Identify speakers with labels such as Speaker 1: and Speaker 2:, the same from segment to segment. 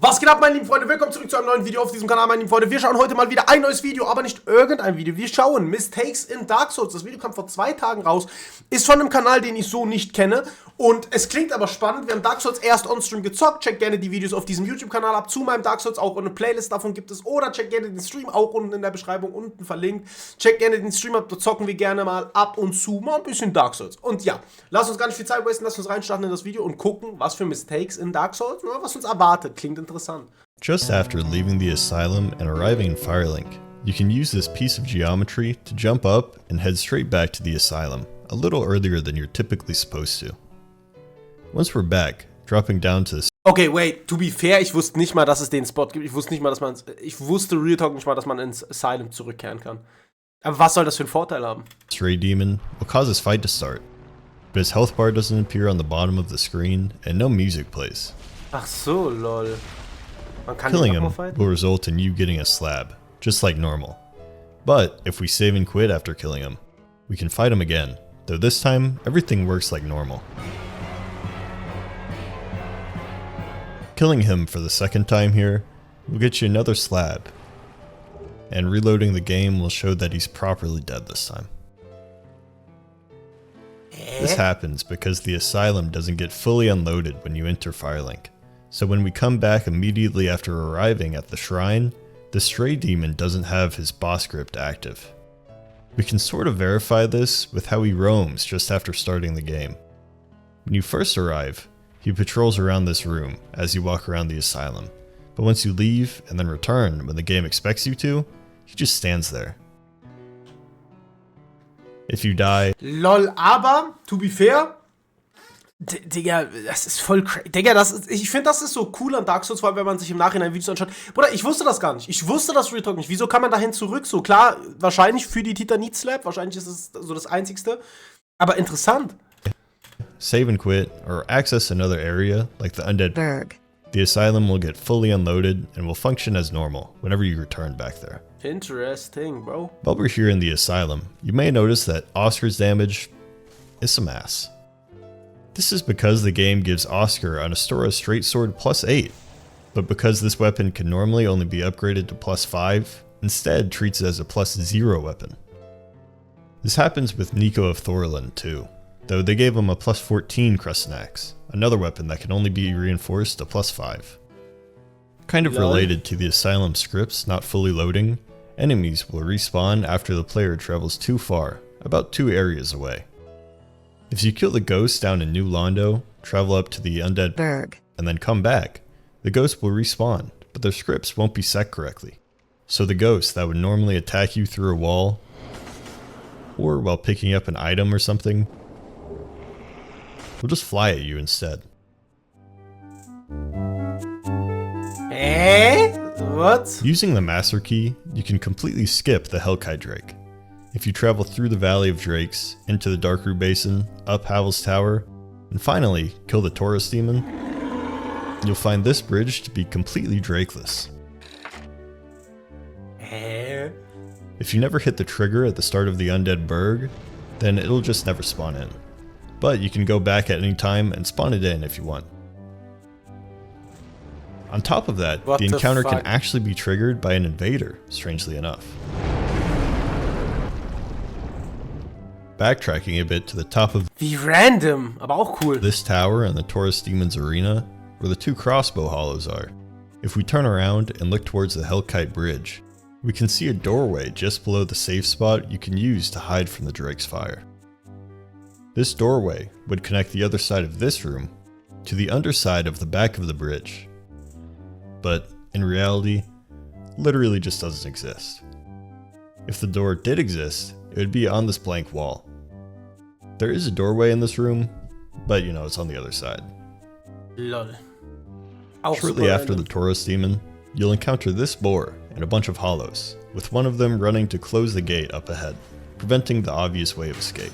Speaker 1: Was geht ab, meine lieben Freunde? Willkommen zurück zu einem neuen Video auf diesem Kanal, meine lieben Freunde. Wir schauen heute mal wieder ein neues Video, aber nicht irgendein Video. Wir schauen Mistakes in Dark Souls. Das Video kam vor 2 Tagen raus, ist von einem Kanal, den ich so nicht kenne. Und es klingt aber spannend. Wir haben Dark Souls erst on-stream gezockt. Checkt gerne die Videos auf diesem YouTube-Kanal ab. Zu meinem Dark Souls auch eine Playlist davon gibt es. Oder checkt gerne den Stream auch unten in der Beschreibung unten verlinkt. Checkt gerne den Stream ab, da zocken wir gerne mal ab und zu mal ein bisschen Dark Souls. Und ja, lasst uns gar nicht viel Zeit wasten, lasst uns reinstarten in das Video und gucken, was für Mistakes in Dark Souls, was uns erwartet. Klingt interessant.
Speaker 2: Just after leaving the asylum and arriving in Firelink, you can use this piece of geometry to jump up and head straight back to the asylum, a little earlier than you're typically supposed to. Once we're back, dropping down to the
Speaker 1: Okay, wait, to be fair, ich wusste nicht mal, dass es den Spot gibt. Ich wusste Real Talk nicht mal, dass man ins Asylum zurückkehren kann. Aber was soll das für einen Vorteil haben?
Speaker 2: Stray Demon will cause his fight to start, but his health bar doesn't appear on the bottom of the screen and no music plays.
Speaker 1: Ach so, lol.
Speaker 2: Killing him will result in you getting a slab, just like normal. But if we save and quit after killing him, we can fight him again, though this time everything works like normal. Killing him for the second time here will get you another slab, and reloading the game will show that he's properly dead this time. This happens because the asylum doesn't get fully unloaded when you enter Firelink. So when we come back immediately after arriving at the shrine, the Stray Demon doesn't have his boss script active. We can sort of verify this with how he roams just after starting the game. When you first arrive, he patrols around this room as you walk around the asylum, but once you leave and then return when the game expects you to, he just stands there. If you die...
Speaker 1: Lol, aber, to be fair... Digga, das ist voll crazy. Digga, ich finde, das ist so cool an Dark Souls, vor allem, wenn man sich im Nachhinein Videos anschaut. Bruder, ich wusste das gar nicht. Ich wusste das Real Talk nicht. Wieso kann man dahin zurück? So, klar, wahrscheinlich für die Titanite Slab. Wahrscheinlich ist es so das Einzigste. Aber interessant.
Speaker 2: Save and quit, or access another area, like the Undead
Speaker 3: Berg.
Speaker 2: The asylum will get fully unloaded and will function as normal whenever you return back there.
Speaker 1: Interesting, bro.
Speaker 2: While we're here in the asylum, you may notice that Oscar's damage is some ass. This is because the game gives Oscar on Astora Straight Sword +8, but because this weapon can normally only be upgraded to +5, instead treats it as a +0 weapon. This happens with Nico of Thorland too, though they gave him a +14 Crescent Axe, another weapon that can only be reinforced to +5. Kind of related to the Asylum scripts not fully loading, enemies will respawn after the player travels too far, about 2 areas away. If you kill the ghost down in New Londo, travel up to the Undead
Speaker 3: Berg,
Speaker 2: and then come back, the ghost will respawn, but their scripts won't be set correctly. So the ghost that would normally attack you through a wall, or while picking up an item or something, will just fly at you instead.
Speaker 1: What?
Speaker 2: Using the Master Key, you can completely skip the Hellkite Drake. If you travel through the Valley of Drakes, into the Darkroot Basin, up Havel's Tower, and finally kill the Taurus Demon, you'll find this bridge to be completely Drakeless. If you never hit the trigger at the start of the Undead Berg, then it'll just never spawn in. But you can go back at any time and spawn it in if you want. On top of that, the encounter can actually be triggered by an invader, strangely enough. Backtracking a bit to the top of
Speaker 1: Wie random, aber auch cool.
Speaker 2: This tower and the Taurus Demon's arena, where the 2 crossbow hollows are. If we turn around and look towards the Hellkite Bridge, we can see a doorway just below the safe spot you can use to hide from the Drake's fire. This doorway would connect the other side of this room to the underside of the back of the bridge. But in reality, literally just doesn't exist. If the door did exist, it would be on this blank wall. There is a doorway in this room, but you know, it's on the other side.
Speaker 1: Lol.
Speaker 2: Shortly after the Taurus Demon, you'll encounter this boar and a bunch of hollows, with one of them running to close the gate up ahead, preventing the obvious way of escape.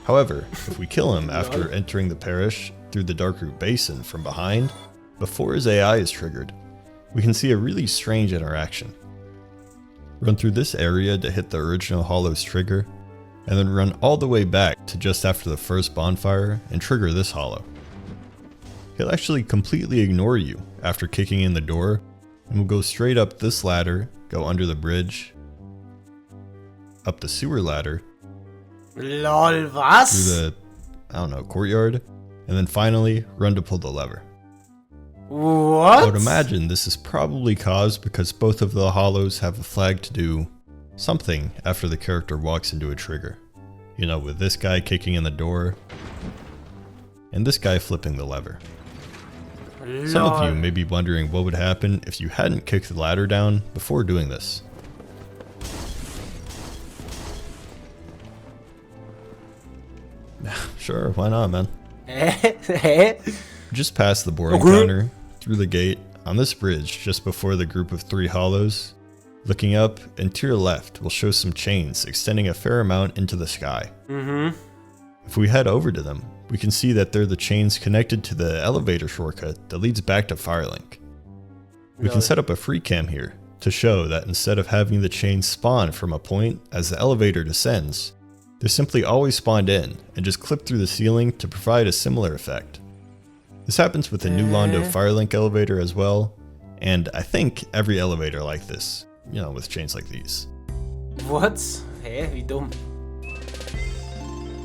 Speaker 2: However, if we kill him after entering the parish through the Darkroot Basin from behind, before his AI is triggered, we can see a really strange interaction. Run through this area to hit the original Hollow's trigger, and then run all the way back to just after the first bonfire and trigger this hollow. He'll actually completely ignore you after kicking in the door, and will go straight up this ladder, go under the bridge, up the sewer ladder,
Speaker 1: Lol, was?
Speaker 2: through the, I don't know, courtyard, and then finally run to pull the lever.
Speaker 1: What?
Speaker 2: I would imagine this is probably caused because both of the hollows have a flag to do something after the character walks into a trigger. You know, with this guy kicking in the door, and this guy flipping the lever. Some of you may be wondering what would happen if you hadn't kicked the ladder down before doing this. Sure, why not, man? Just past the boring counter, through the gate, on this bridge just before the group of 3 hollows, looking up and to your left will show some chains extending a fair amount into the sky. If we head over to them, we can see that they're the chains connected to the elevator shortcut that leads back to Firelink. We can set up a free cam here to show that instead of having the chains spawn from a point as the elevator descends, they're simply always spawned in and just clip through the ceiling to provide a similar effect. This happens with the new Londo Firelink elevator as well, and I think every elevator like this, you know, with chains like these.
Speaker 1: What? Hä? Wie dumm.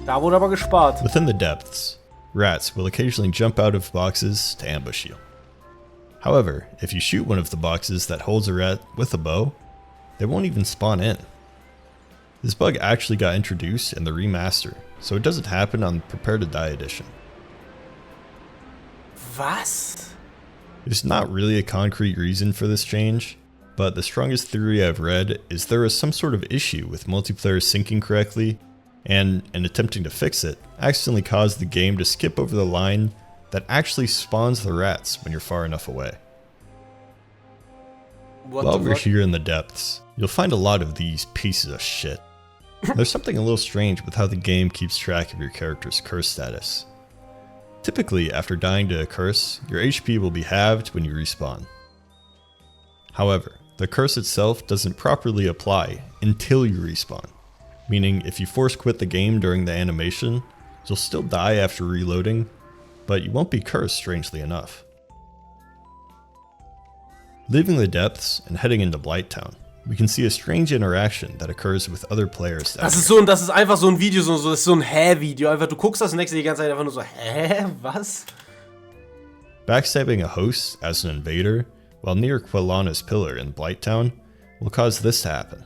Speaker 1: Da wurde aber gespart.
Speaker 2: Within the depths, rats will occasionally jump out of boxes to ambush you. However, if you shoot one of the boxes that holds a rat with a bow, they won't even spawn in. This bug actually got introduced in the remaster, so it doesn't happen on Prepare to Die edition.
Speaker 1: Was?
Speaker 2: There's not really a concrete reason for this change, but the strongest theory I've read is there is some sort of issue with multiplayer syncing correctly, and in attempting to fix it, accidentally caused the game to skip over the line that actually spawns the rats when you're far enough away. While we're here in the depths, you'll find a lot of these pieces of shit. There's something a little strange with how the game keeps track of your character's curse status. Typically, after dying to a curse, your HP will be halved when you respawn. However, the curse itself doesn't properly apply until you respawn. Meaning, if you force quit the game during the animation, you'll still die after reloading, but you won't be cursed, strangely enough. Leaving the depths and heading into Blighttown, we can see a strange interaction that occurs with other players.
Speaker 1: Das ist einfach so ein Video, das ist so ein Hä-Video. Einfach, du guckst das und denkst dir die ganze Zeit einfach nur so, hä, was?
Speaker 2: Backstabbing a host as an invader while near Quilana's pillar in Blighttown will cause this to happen.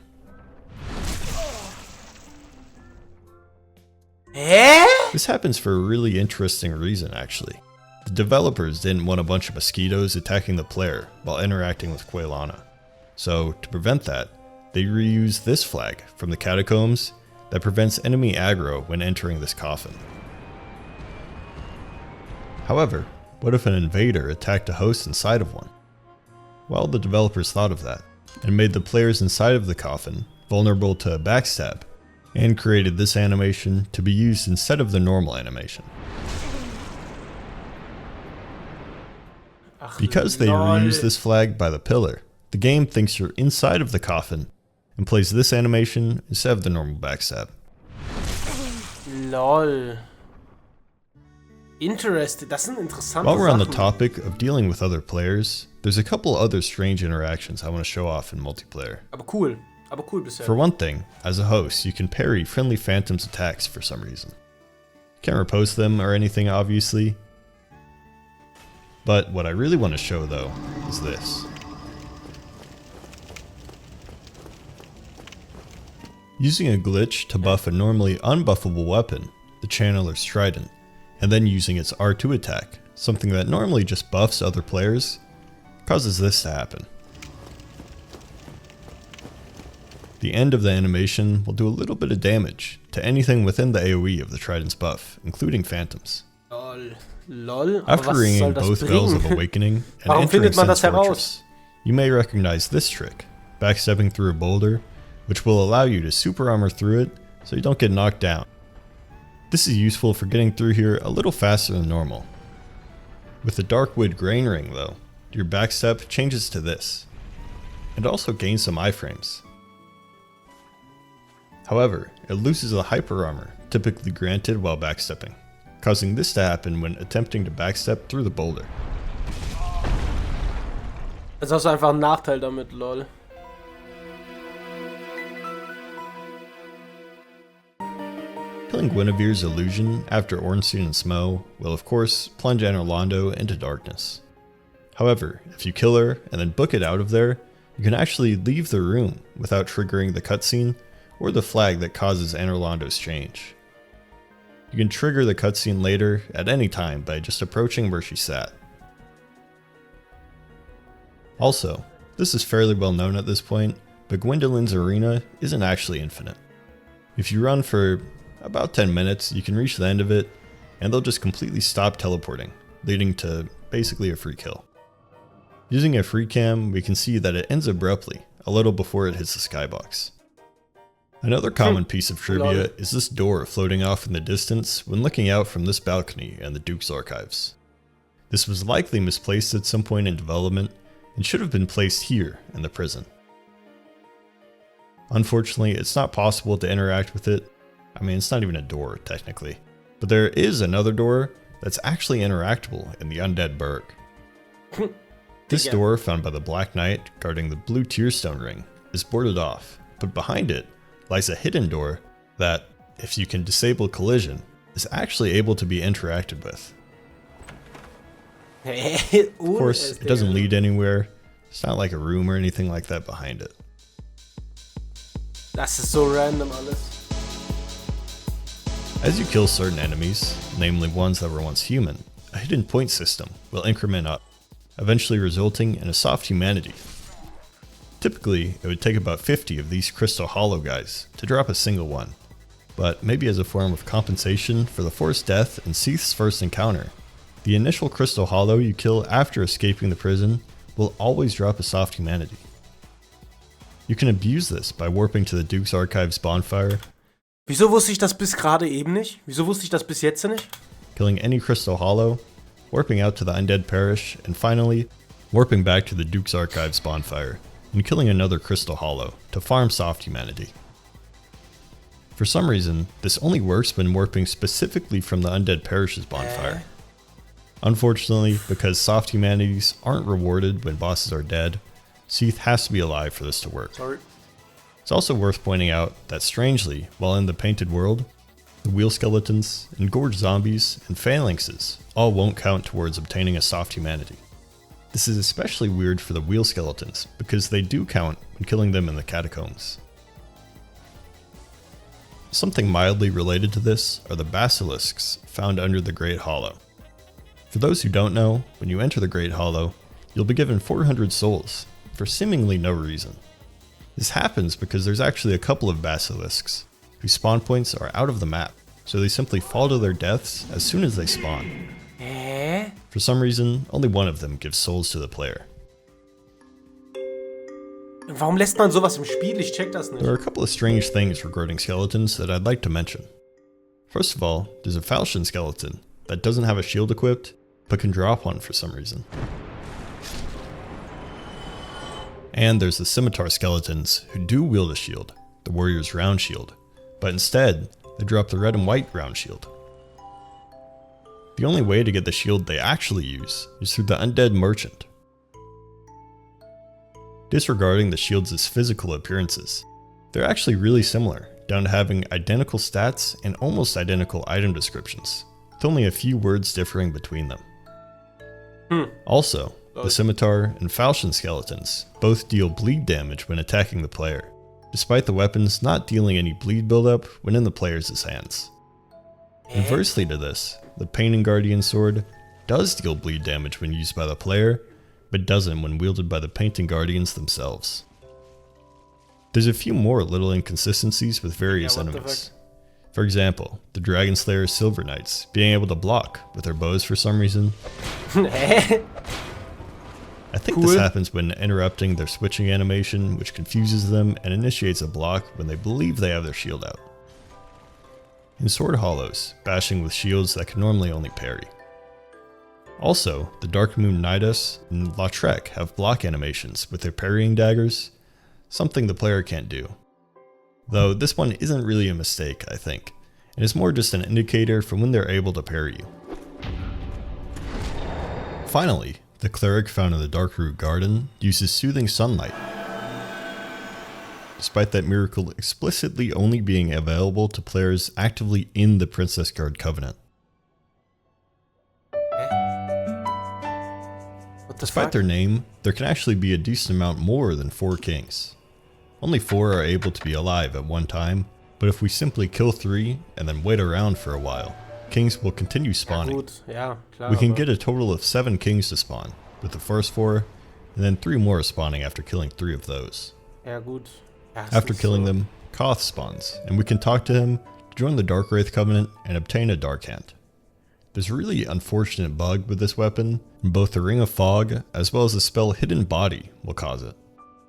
Speaker 1: Hä?
Speaker 2: This happens for a really interesting reason, actually. The developers didn't want a bunch of mosquitoes attacking the player while interacting with Quilana. So, to prevent that, they reused this flag from the catacombs that prevents enemy aggro when entering this coffin. However, what if an invader attacked a host inside of one? Well, the developers thought of that, and made the players inside of the coffin vulnerable to a backstab, and created this animation to be used instead of the normal animation. Because they reused this flag by the pillar, the game thinks you're inside of the coffin and plays this animation instead of the normal backstab.
Speaker 1: Lol. Interesting. Das sind interessante
Speaker 2: While we're on the
Speaker 1: Sachen.
Speaker 2: topic of dealing with other players, there's a couple other strange interactions I want to show off in multiplayer.
Speaker 1: Aber cool bisher.
Speaker 2: For one thing, as a host, you can parry friendly phantoms attacks for some reason. Can't riposte them or anything, obviously. But what I really want to show, though, is this. Using a glitch to buff a normally unbuffable weapon, the Channeler's Trident, and then using its R2 attack, something that normally just buffs other players, causes this to happen. The end of the animation will do a little bit of damage to anything within the AoE of the Trident's buff, including phantoms.
Speaker 1: Lol.
Speaker 2: After ringing both bells of awakening and entering Sense Fortress, you may recognize this trick, backstepping through a boulder, which will allow you to super armor through it so you don't get knocked down. This is useful for getting through here a little faster than normal. With the Darkwood Grain Ring though, your backstep changes to this, and also gains some iframes. However, it loses the hyper armor typically granted while backstepping, causing this to happen when attempting to backstep through the boulder.
Speaker 1: Jetzt hast du einfach einen Nachteil damit, lol.
Speaker 2: Killing Guinevere's illusion after Ornstein and Smo will of course plunge Anor Londo into darkness. However, if you kill her and then book it out of there, you can actually leave the room without triggering the cutscene or the flag that causes Anor Londo's change. You can trigger the cutscene later at any time by just approaching where she sat. Also, this is fairly well known at this point, but Gwendolyn's arena isn't actually infinite. If you run for about 10 minutes, you can reach the end of it, and they'll just completely stop teleporting, leading to basically a free kill. Using a free cam, we can see that it ends abruptly, a little before it hits the skybox. Another common piece of trivia is this door floating off in the distance when looking out from this balcony in the Duke's archives. This was likely misplaced at some point in development, and should have been placed here in the prison. Unfortunately, it's not possible to interact with it. I mean, it's not even a door, technically. But there is another door that's actually interactable in the Undead Burg. This door, found by the Black Knight guarding the blue Tearstone ring, is boarded off, but behind it lies a hidden door that, if you can disable collision, is actually able to be interacted with. Of course, it doesn't lead anywhere. It's not like a room or anything like that behind it.
Speaker 1: Das ist so random alles.
Speaker 2: As you kill certain enemies, namely ones that were once human, a hidden point system will increment up, eventually resulting in a soft humanity. Typically, it would take about 50 of these Crystal Hollow guys to drop a single one, but maybe as a form of compensation for the forced death in Seath's first encounter, the initial Crystal Hollow you kill after escaping the prison will always drop a soft humanity. You can abuse this by warping to the Duke's Archives bonfire.
Speaker 1: Wieso wusste ich das bis gerade eben nicht? Wieso wusste ich das bis jetzt nicht?
Speaker 2: Killing any Crystal Hollow, warping out to the Undead Parish, and finally, warping back to the Duke's Archives bonfire, and killing another Crystal Hollow to farm soft humanity. For some reason, this only works when warping specifically from the Undead Parish's bonfire. Unfortunately, because soft humanities aren't rewarded when bosses are dead, Seath has to be alive for this to work.
Speaker 1: Sorry.
Speaker 2: It's also worth pointing out that strangely, while in the painted world, the wheel skeletons, engorged zombies, and phalanxes all won't count towards obtaining a soft humanity. This is especially weird for the wheel skeletons because they do count when killing them in the catacombs. Something mildly related to this are the basilisks found under the Great Hollow. For those who don't know, when you enter the Great Hollow, you'll be given 400 souls, for seemingly no reason. This happens because there's actually a couple of basilisks, whose spawn points are out of the map, so they simply fall to their deaths as soon as they spawn. For some reason, only one of them gives souls to the player.
Speaker 1: Warum lässt man sowas im Spiel? Ich check das nicht.
Speaker 2: There are a couple of strange things regarding skeletons that I'd like to mention. First of all, there's a falchion skeleton that doesn't have a shield equipped, but can drop one for some reason. And there's the scimitar skeletons who do wield a shield, the warrior's round shield, but instead, they drop the red and white round shield. The only way to get the shield they actually use is through the undead merchant. Disregarding the shields' physical appearances, they're actually really similar, down to having identical stats and almost identical item descriptions, with only a few words differing between them. Also, the scimitar and falchion skeletons both deal bleed damage when attacking the player, despite the weapons not dealing any bleed buildup when in the player's hands. Inversely to this, the Painting Guardian sword does deal bleed damage when used by the player, but doesn't when wielded by the Painting Guardians themselves. There's a few more little inconsistencies with various enemies. For example, the Dragon Slayer's Silver Knights being able to block with their bows for some reason. I think this happens when interrupting their switching animation, which confuses them and initiates a block when they believe they have their shield out. In Sword Hollows, bashing with shields that can normally only parry. Also, the Dark Moon Nidus and Lautrec have block animations with their parrying daggers, something the player can't do. Though this one isn't really a mistake, I think. It is more just an indicator for when they're able to parry you. Finally, the cleric found in the Darkroot Garden uses Soothing Sunlight. Despite that miracle explicitly only being available to players actively in the Princess Guard Covenant. Despite their name, there can actually be a decent amount more than 4 kings. Only 4 are able to be alive at one time, but if we simply kill 3 and then wait around for a while, kings will continue spawning. We can get a total of 7 kings to spawn, with the first 4, and then 3 more spawning after killing 3 of those. After killing them, Koth spawns, and we can talk to him to join the Dark Wraith Covenant and obtain a Dark Hand. There's a really unfortunate bug with this weapon, and both the Ring of Fog as well as the spell Hidden Body will cause it.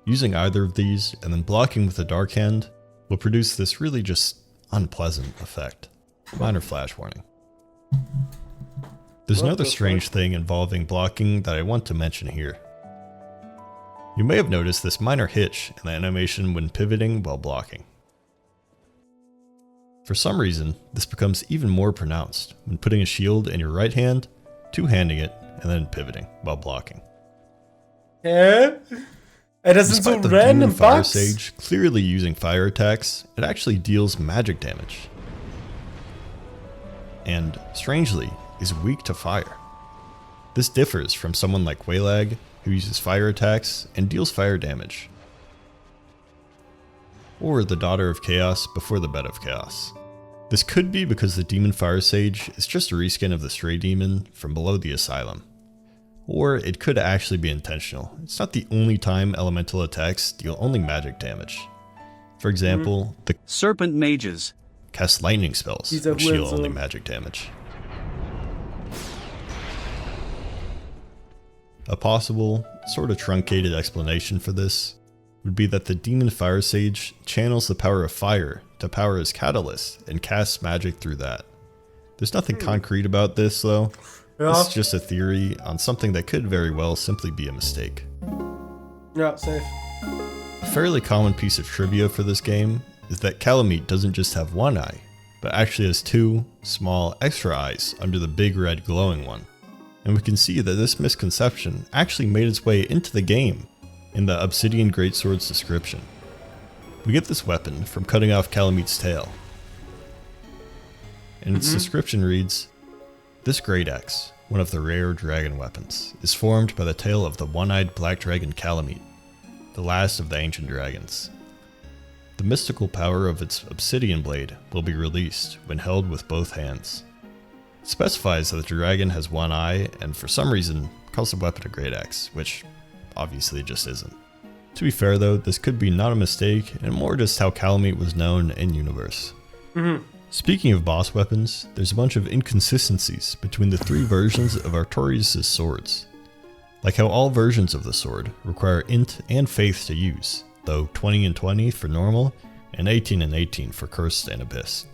Speaker 2: Using either of these and then blocking with the Dark Hand will produce this really just unpleasant effect. Minor flash warning. There's another strange thing involving blocking that I want to mention here. You may have noticed this minor hitch in the animation when pivoting while blocking. For some reason, this becomes even more pronounced when putting a shield in your right hand, two-handing it, and then pivoting while blocking. Despite the random Fire Sage clearly using fire attacks, it actually deals magic damage. And, strangely, is weak to fire. This differs from someone like Waylag, who uses fire attacks and deals fire damage. Or the Daughter of Chaos before the Bed of Chaos. This could be because the Demon Fire Sage is just a reskin of the Stray Demon from below the Asylum. Or it could actually be intentional. It's not the only time elemental attacks deal only magic damage. For example, the
Speaker 3: Serpent Mages
Speaker 2: cast lightning spells, which deal only magic damage. A possible, sort of truncated explanation for this would be that the Demon Fire Sage channels the power of fire to power his catalyst and casts magic through that. There's nothing concrete about this though. This is just a theory on something that could very well simply be a mistake.
Speaker 1: Yeah, safe.
Speaker 2: A fairly common piece of trivia for this game is that Calamite doesn't just have one eye, but actually has 2 small extra eyes under the big red glowing one. And we can see that this misconception actually made its way into the game in the Obsidian Greatsword's description. We get this weapon from cutting off Calamite's tail. And its description reads, "This great axe, one of the rare dragon weapons, is formed by the tail of the one-eyed black dragon Calamite, the last of the ancient dragons. The mystical power of its obsidian blade will be released when held with both hands." It specifies that the dragon has one eye and for some reason calls the weapon a great axe, which obviously just isn't. To be fair though, this could be not a mistake and more just how Calamite was known in universe. Speaking of boss weapons, there's a bunch of inconsistencies between the 3 versions of Artorias' swords. Like how all versions of the sword require int and faith to use, though 20 and 20 for normal and 18 and 18 for cursed and abyss.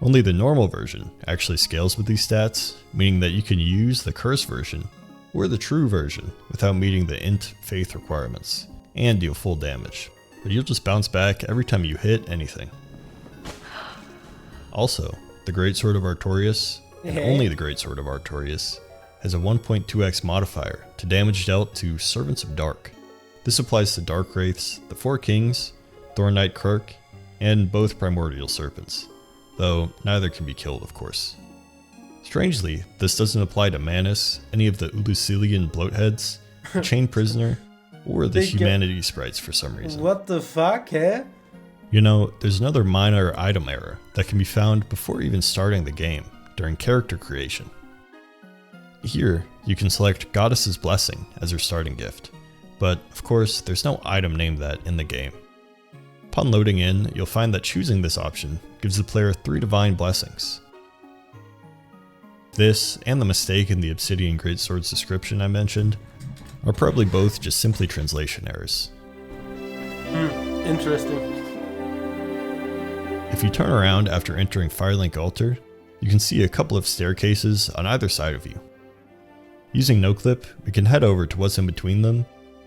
Speaker 2: Only the normal version actually scales with these stats, meaning that you can use the cursed version or the true version without meeting the int faith requirements, and deal full damage, but you'll just bounce back every time you hit anything. Also, the Greatsword of Artorias, and only the Greatsword of Artorias, has a 1.2x modifier to damage dealt to Servants of Dark. This applies to Dark Wraiths, the 4 Kings, Thorn Knight Kirk, and both Primordial Serpents, though neither can be killed of course. Strangely, this doesn't apply to Manus, any of the Ulusilian Bloatheads, the Chain Prisoner, or the Humanity Sprites for some reason.
Speaker 1: What the fuck, eh?
Speaker 2: You know, there's another minor item error that can be found before even starting the game, during character creation. Here, you can select Goddess's Blessing as your starting gift, but of course there's no item named that in the game. Upon loading in, you'll find that choosing this option gives the player 3 divine blessings. This, and the mistake in the Obsidian Greatsword's description I mentioned, are probably both just simply translation errors.
Speaker 1: Interesting.
Speaker 2: If you turn around after entering Firelink Altar, you can see a couple of staircases on either side of you. Using NoClip, we can head over to what's in between them,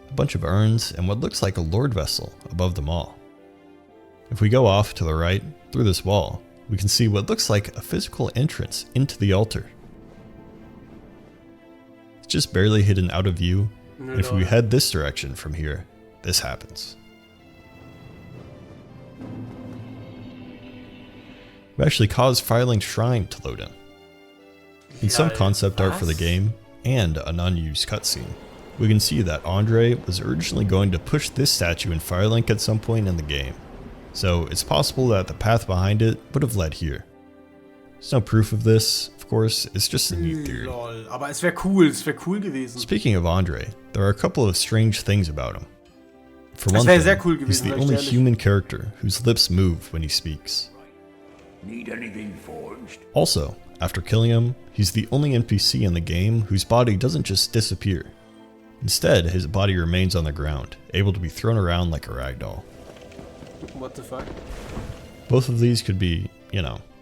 Speaker 2: a bunch of urns and what looks like a Lord Vessel above them all. If we go off to the right, through this wall, we can see what looks like a physical entrance into the altar. It's just barely hidden out of view, and if we head this direction from here, this happens. We actually caused Fireling's shrine to load in. In some concept art for the game, and an unused cutscene, we can see that Andre was originally going to push this statue in Firelink at some point in the game, so it's possible that the path behind it would have led here. There's no proof of this, of course, it's just a neat theory.
Speaker 1: Lol, aber es wäre cool gewesen.
Speaker 2: Speaking of Andre, there are a couple of strange things about him. For one
Speaker 1: sehr
Speaker 2: thing,
Speaker 1: cool gewesen,
Speaker 2: he's the
Speaker 1: sag ich
Speaker 2: only
Speaker 1: ehrlich.
Speaker 2: human character whose lips move when he speaks.
Speaker 3: Need anything forged?
Speaker 2: Also, after killing him, he's the only NPC in the game whose body doesn't just disappear. Instead, his body remains on the ground, able to be thrown around like a ragdoll.
Speaker 1: What the fuck?
Speaker 2: Both of these could be,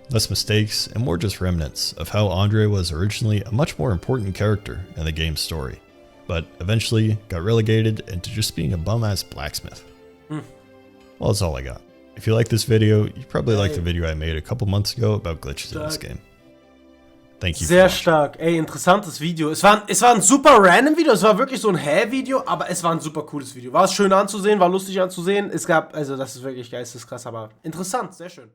Speaker 2: less mistakes and more just remnants of how Andre was originally a much more important character in the game's story, but eventually got relegated into just being a bum-ass blacksmith. Well, that's all I got. If you like this video, you probably like the video I made a couple months ago about glitches in this game. Thank you.
Speaker 1: Sehr stark. Ey, interessantes Video. Es war ein super random Video. Es war wirklich so ein Video, aber es war ein super cooles Video. War es schön anzusehen, war lustig anzusehen. Das ist wirklich geisteskrass, aber interessant. Sehr schön.